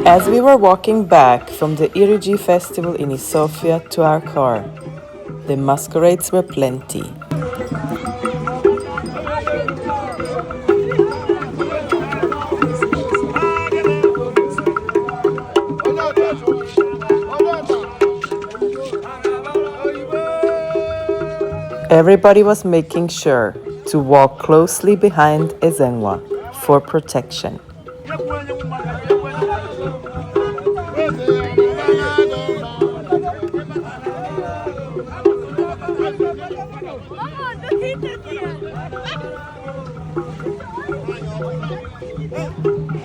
As we were walking back from the Iri Ji festival in Isuofia to our car, the masquerades were plenty. Everybody was making sure to walk closely behind Ezengwa for protection.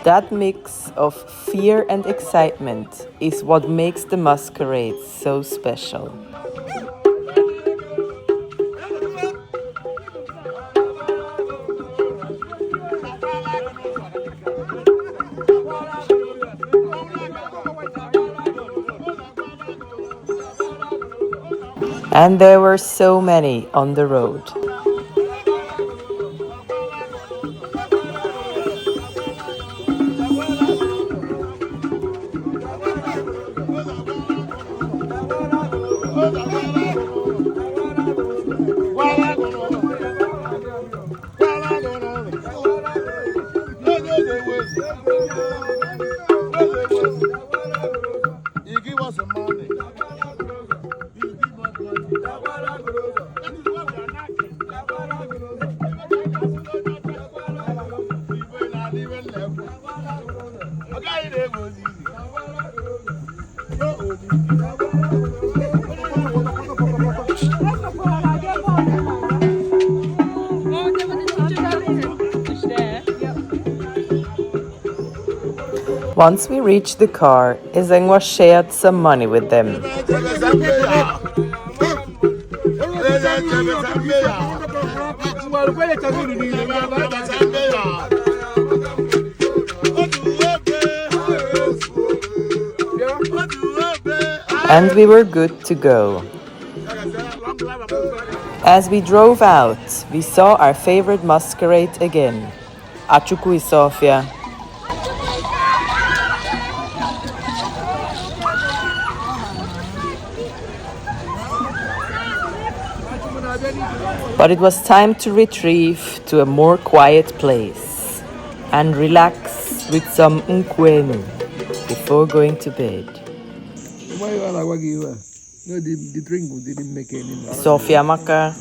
That mix of fear and excitement is what makes the masquerades so special. And there were so many on the road. Once we reached the car, Ezengwa shared some money with them. And we were good to go. As we drove out, we saw our favorite masquerade again, Iri Ji Isuofia. But it was time to retrieve to a more quiet place and relax with some nkwenu before going to bed. Sofia Maka.